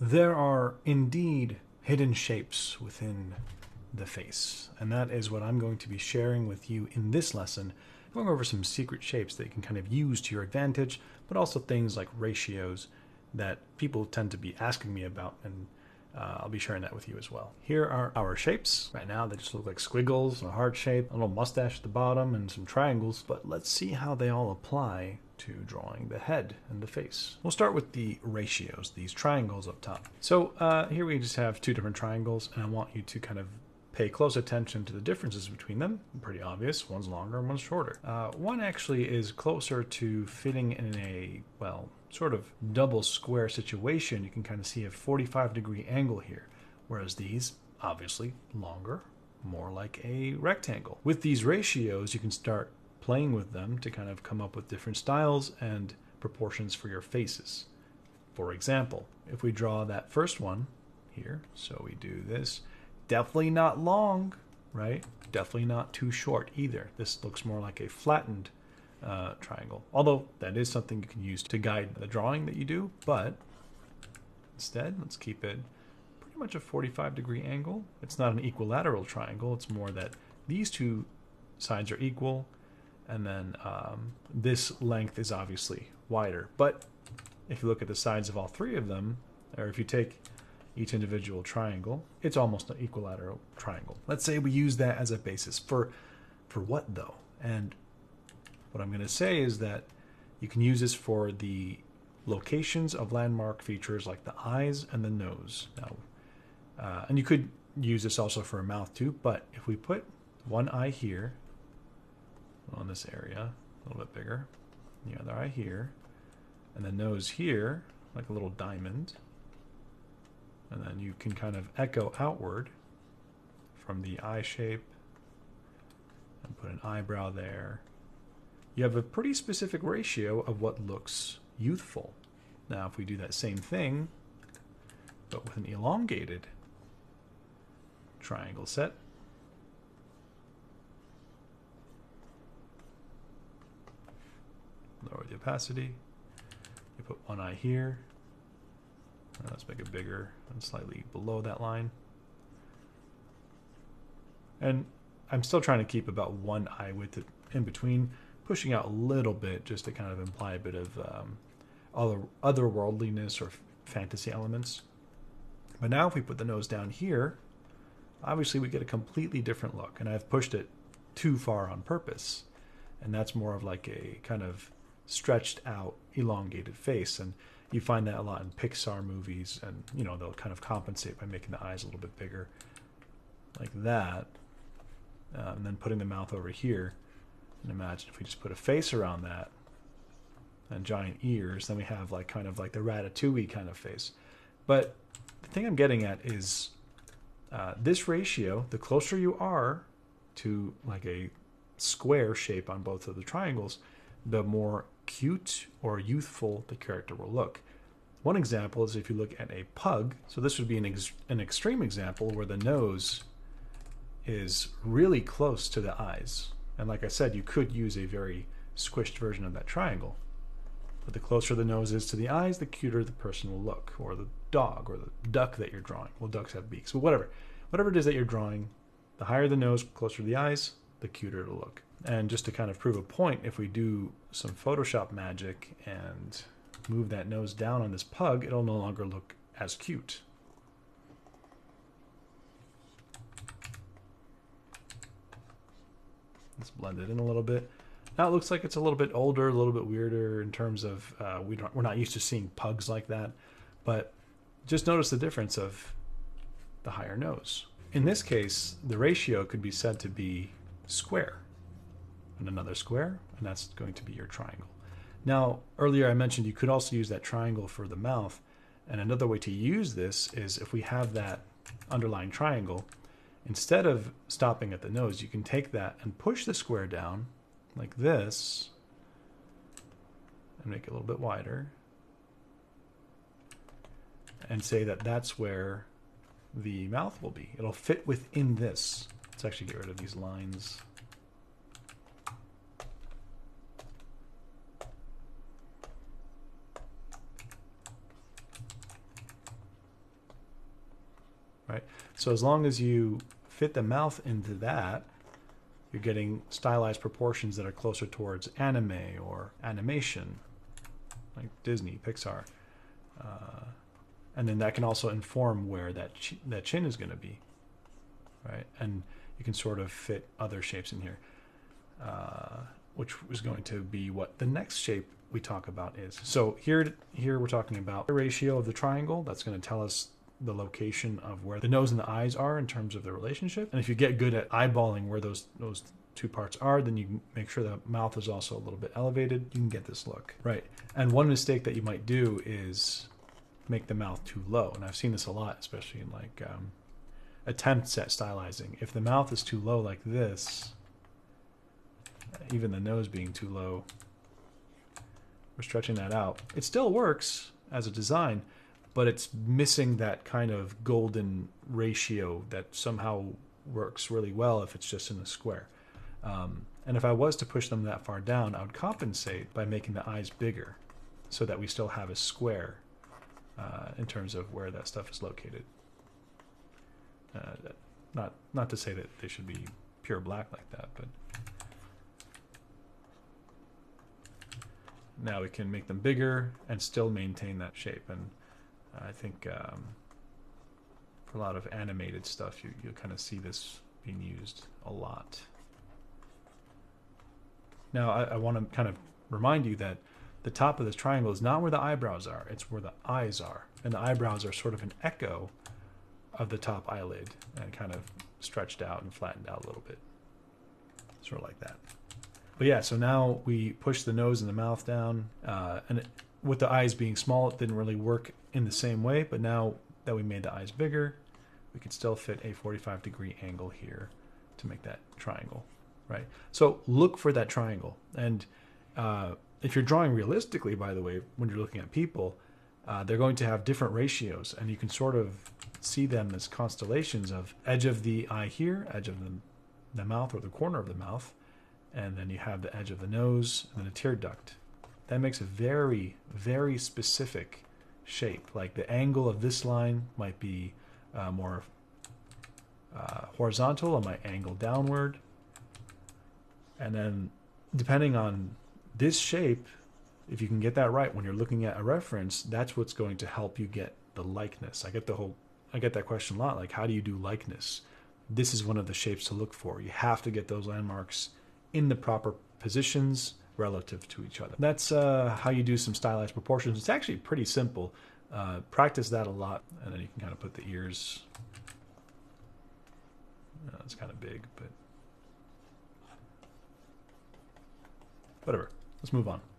There are indeed hidden shapes within the face, and that is what I'm going to be sharing with you in this lesson, going over some secret shapes that you can kind of use to your advantage, but also things like ratios that people tend to be asking me about, and I'll be sharing that with you as well. Here are our shapes. Right now they just look like squiggles, a heart shape, a little mustache at the bottom, and some triangles, but let's see how they all apply to drawing the head and the face. We'll start with the ratios, these triangles up top. So here we just have two different triangles, and I want you to kind of pay close attention to the differences between them. Pretty obvious, one's longer and one's shorter. One actually is closer to fitting in a, well, sort of double square situation. You can kind of see a 45-degree angle here, whereas these, obviously, longer, more like a rectangle. With these ratios, you can start playing with them to kind of come up with different styles and proportions for your faces. For example, if we draw that first one here, so we do this, definitely not long, right? Definitely not too short either. This looks more like a flattened triangle, although that is something you can use to guide the drawing that you do, but instead, let's keep it pretty much a 45-degree angle. It's not an equilateral triangle, it's more that these two sides are equal, and then this length is obviously wider. But if you look at the sides of all three of them, or if you take each individual triangle, it's almost an equilateral triangle. Let's say we use that as a basis. For what though? And what I'm going to say is that you can use this for the locations of landmark features like the eyes and the nose. Now, and you could use this also for a mouth too, but if we put one eye here on this area, a little bit bigger, the other eye here, and the nose here, like a little diamond, and then you can kind of echo outward from the eye shape and put an eyebrow there. You have a pretty specific ratio of what looks youthful. Now, if we do that same thing, but with an elongated triangle set, lower the opacity, you put one eye here, and let's make it bigger and slightly below that line. And I'm still trying to keep about one eye width in between, pushing out a little bit just to kind of imply a bit of otherworldliness or fantasy elements. But now if we put the nose down here, obviously we get a completely different look, and I've pushed it too far on purpose. And that's more of like a kind of stretched out, elongated face. And you find that a lot in Pixar movies, and you know, they'll kind of compensate by making the eyes a little bit bigger like that, and then putting the mouth over here. And imagine if we just put a face around that and giant ears, then we have like kind of like the Ratatouille kind of face. But the thing I'm getting at is this ratio, the closer you are to like a square shape on both of the triangles, the more cute or youthful the character will look. One example is if you look at a pug. So this would be an extreme example where the nose is really close to the eyes. And like I said, you could use a very squished version of that triangle. But the closer the nose is to the eyes, the cuter the person will look, or the dog, or the duck that you're drawing. Well, ducks have beaks, but whatever it is that you're drawing, the higher the nose, closer to the eyes, the cuter it'll look. And just to kind of prove a point, if we do some Photoshop magic and move that nose down on this pug, it'll no longer look as cute. Let's blend it in a little bit. Now it looks like it's a little bit older, a little bit weirder in terms of we're not used to seeing pugs like that, but just notice the difference of the higher nose. In this case, the ratio could be said to be square, and another square, and that's going to be your triangle. Now, earlier I mentioned you could also use that triangle for the mouth, and another way to use this is if we have that underlying triangle, instead of stopping at the nose, you can take that and push the square down like this and make it a little bit wider and say that that's where the mouth will be. It'll fit within this. Let's actually get rid of these lines. right? So as long as you fit the mouth into that, you're getting stylized proportions that are closer towards anime or animation, like Disney, Pixar. And then that can also inform where that chin is going to be, right? And you can sort of fit other shapes in here, which is going to be what the next shape we talk about is. So here we're talking about the ratio of the triangle. That's going to tell us the location of where the nose and the eyes are in terms of the relationship. And if you get good at eyeballing where those two parts are, then you can make sure the mouth is also a little bit elevated. You can get this look, right? And one mistake that you might do is make the mouth too low. And I've seen this a lot, especially in like attempts at stylizing. If the mouth is too low like this, even the nose being too low, we're stretching that out. It still works as a design, but it's missing that kind of golden ratio that somehow works really well if it's just in a square. And if I was to push them that far down, I would compensate by making the eyes bigger so that we still have a square in terms of where that stuff is located. Not to say that they should be pure black like that, but now we can make them bigger and still maintain that shape. And I think for a lot of animated stuff, you'll kind of see this being used a lot. Now, I want to kind of remind you that the top of this triangle is not where the eyebrows are, it's where the eyes are. And the eyebrows are sort of an echo of the top eyelid and kind of stretched out and flattened out a little bit. Sort of like that. But yeah, so now we push the nose and the mouth down, with the eyes being small, it didn't really work in the same way, but now that we made the eyes bigger, we could still fit a 45-degree angle here to make that triangle, right? So look for that triangle. And if you're drawing realistically, by the way, when you're looking at people, they're going to have different ratios, and you can sort of see them as constellations of edge of the eye here, edge of the mouth or the corner of the mouth, and then you have the edge of the nose and then a tear duct. That makes a very, very specific shape. Like the angle of this line might be more horizontal, it might angle downward. And then depending on this shape, if you can get that right when you're looking at a reference, that's what's going to help you get the likeness. I get that question a lot, like how do you do likeness? This is one of the shapes to look for. You have to get those landmarks in the proper positions relative to each other. That's how you do some stylized proportions. It's actually pretty simple. Practice that a lot, and then you can kind of put the ears. It's kind of big, but whatever. Let's move on.